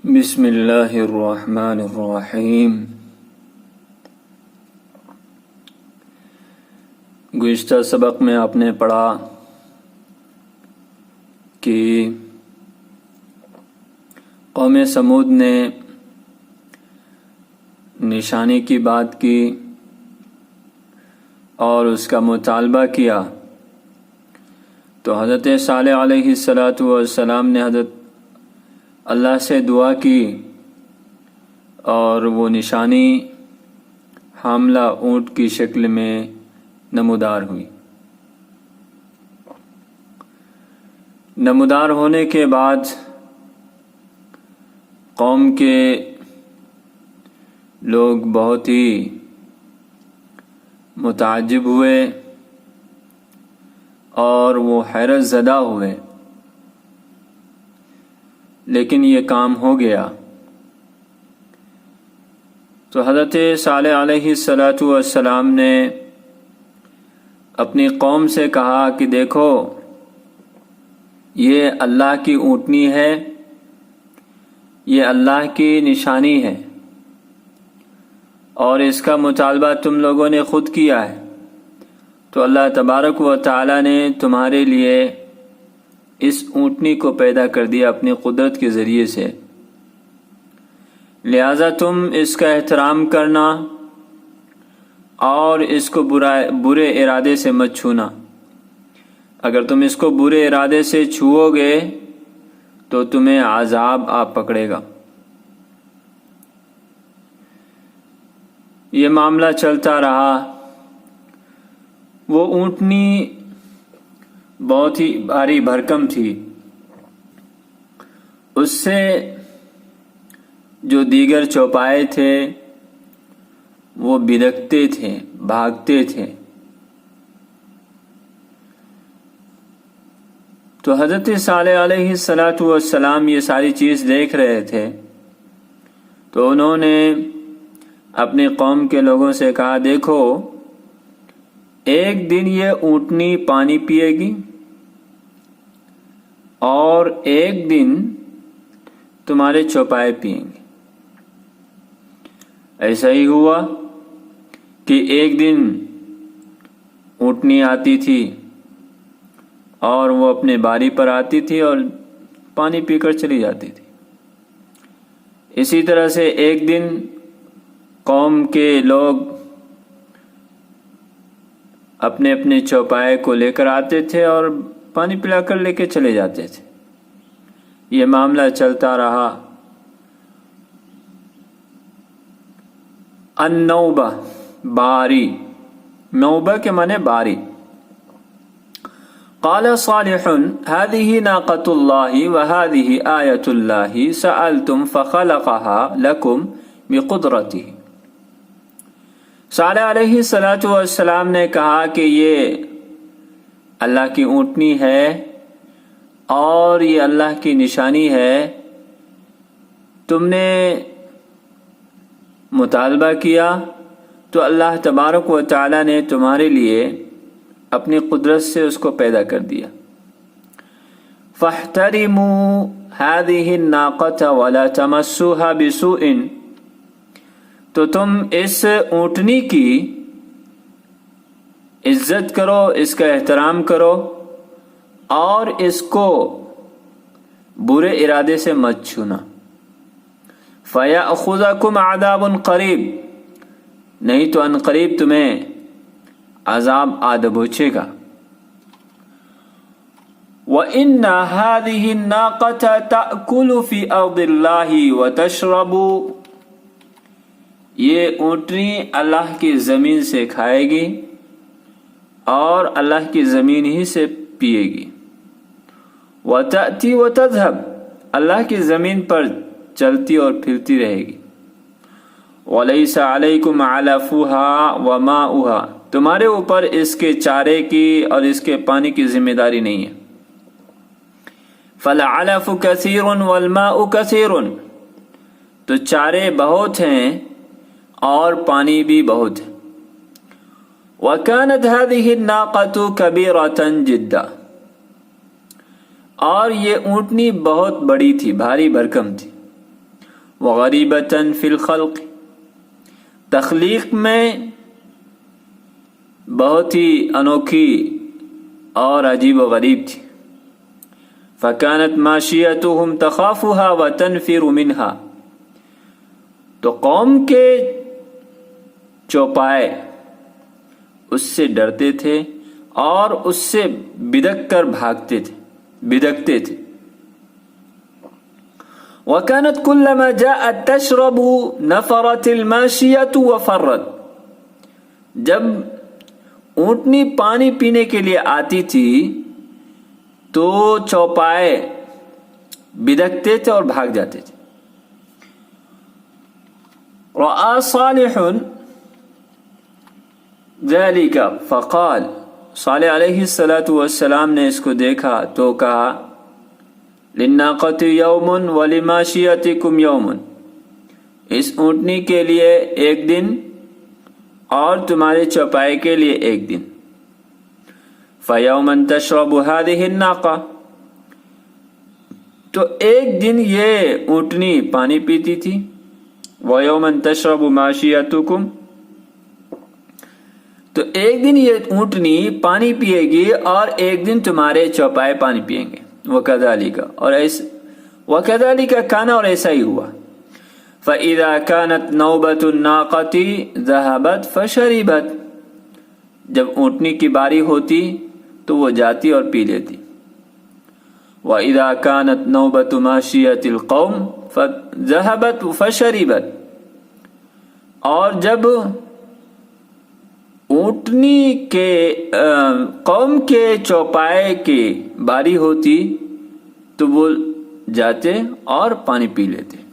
بسم اللہ الرحمن الرحیم۔ گزشتہ سبق میں آپ نے پڑھا کہ قوم سمود نے نشانی کی بات کی اور اس کا مطالبہ کیا، تو حضرت صالح علیہ السلام نے حضرت اللہ سے دعا کی اور وہ نشانی حاملہ اونٹ کی شکل میں نمودار ہوئی۔ نمودار ہونے کے بعد قوم کے لوگ بہت ہی متعجب ہوئے اور وہ حیرت زدہ ہوئے، لیکن یہ کام ہو گیا۔ تو حضرت صالح علیہ السلام نے اپنی قوم سے کہا کہ دیکھو، یہ اللہ کی اونٹنی ہے، یہ اللہ کی نشانی ہے، اور اس کا مطالبہ تم لوگوں نے خود کیا ہے، تو اللہ تبارک و تعالی نے تمہارے لیے اس اونٹنی کو پیدا کر دیا اپنی قدرت کے ذریعے سے، لہذا تم اس کا احترام کرنا اور اس کو برے ارادے سے مت چھونا۔ اگر تم اس کو برے ارادے سے چھوؤ گے تو تمہیں عذاب آ پکڑے گا۔ یہ معاملہ چلتا رہا۔ وہ اونٹنی بہت ہی بھاری بھرکم تھی، اس سے جو دیگر چوپائے تھے وہ بدکتے تھے، بھاگتے تھے۔ تو حضرت صالح علیہ السلام یہ ساری چیز دیکھ رہے تھے، تو انہوں نے اپنی قوم کے لوگوں سے کہا، دیکھو، ایک دن یہ اونٹنی پانی پیے گی اور ایک دن تمہارے چوپائے پئیں گے۔ ایسا ہی ہوا کہ ایک دن اونٹنی آتی تھی اور وہ اپنے باری پر آتی تھی اور پانی پی کر چلی جاتی تھی۔ اسی طرح سے ایک دن قوم کے لوگ اپنے اپنے چوپائے کو لے کر آتے تھے اور پانی پلا کر لے کے چلے جاتے تھے۔ یہ معاملہ چلتا رہا۔ النوبہ، باری، نوبہ کے معنی باری۔ قال صالح هذه ناقة الله وهذه آية الله سألتم فخلقها لكم بقدرته۔ صالح علیہ السلام نے کہا کہ یہ اللہ کی اونٹنی ہے اور یہ اللہ کی نشانی ہے، تم نے مطالبہ کیا تو اللہ تبارک و تعالی نے تمہارے لیے اپنی قدرت سے اس کو پیدا کر دیا۔ فاحترموا هذه الناقة ولا تمسوها بسوء، تو تم اس اونٹنی کی عزت کرو، اس کا احترام کرو اور اس کو برے ارادے سے مت چھونا۔ فَيَأْخُذَكُمْ عَذَابٌ قَرِيبٌ، نہیں تو ان قریب تمہیں عذاب آ دبوچے گا۔ وَإِنَّ هَذِهِ النَّاقَةَ تَأْكُلُ فِي أَرْضِ اللَّهِ وَتَشْرَبُ، یہ اونٹنی اللہ کی زمین سے کھائے گی اور اللہ کی زمین ہی سے پیے گی۔ وَتَأْتِي وَتَذْهَبْ، اللہ کی زمین پر چلتی اور پھرتی رہے گی۔ وَلَيْسَ عَلَيْكُمْ عَلَفُهَا وَمَاؤُهَا، تمہارے اوپر اس کے چارے کی اور اس کے پانی کی ذمہ داری نہیں ہے۔ فَالْعَلَفُ كَثِيرٌ وَالْمَاءُ كَثِيرٌ، تو چارے بہت ہیں اور پانی بھی بہت ہے۔ وَكَانَتْ هَذِهِ النَّاقَةُ كَبِيرَةً جِدًّا، اور یہ اونٹنی بہت بڑی تھی، بھاری بھرکم تھی۔ وغریبۃ فی الخلق، تخلیق میں بہت ہی انوکھی اور عجیب و غریب تھی. فکانت ماشیتہم تخافها وتنفر منها، تو قوم کے چوپائے اس سے ڈرتے تھے اور اس سے بدک کر بھاگتے تھے، بدکتے تھے. وَكَانَتْ كُلَّمَا جَاءَتْ تَشْرَبُ نَفَرَتِ الْمَاشِيَةُ وَفَرَّتْ، جب اونٹنی پانی پینے کے لیے آتی تھی تو چوپائے بدکتے تھے اور بھاگ جاتے تھے. رَأَى صَالِحٌ ذَلِكَ فَقَالَ، صالح علیہ السلام نے اس کو دیکھا تو کہا لِلنَّاقَةِ يَوْمٌ وَلِمَاشِيَتِكُمْ يَوْمٌ، اس اونٹنی کے لیے ایک دن اور تمہارے چوپائے کے لیے ایک دن. فَيَوْمًا تَشْرَبُ هَذِهِ النَّاقَةُ، تو ایک دن یہ اونٹنی پانی پیتی تھی. وَيَوْمًا تَشْرَبُ مَاشِيَتُكُمْ، تو ایک دن یہ اونٹنی پانی پیے گی اور ایک دن تمہارے چوپائے پانی پیئیں گے. وَكَذَلِكَ، اور وَكَذَلِكَ كَانَ، اور ایسا ہی ہوا. فَإِذَا كَانَتْ نَوْبَةُ النَّاقَةِ ذَهَبَتْ فَشَرِبَتْ، جب اونٹنی کی باری ہوتی تو وہ جاتی اور پی لیتی. وَإِذَا كَانَتْ نَوْبَةُ مَاشِيَةِ الْقَوْمِ فَذَهَبَتْ فَشَرِبَتْ، اور جب اونٹنی کے قوم کے چوپائے کی باری ہوتی تو وہ جاتے اور پانی پی لیتے.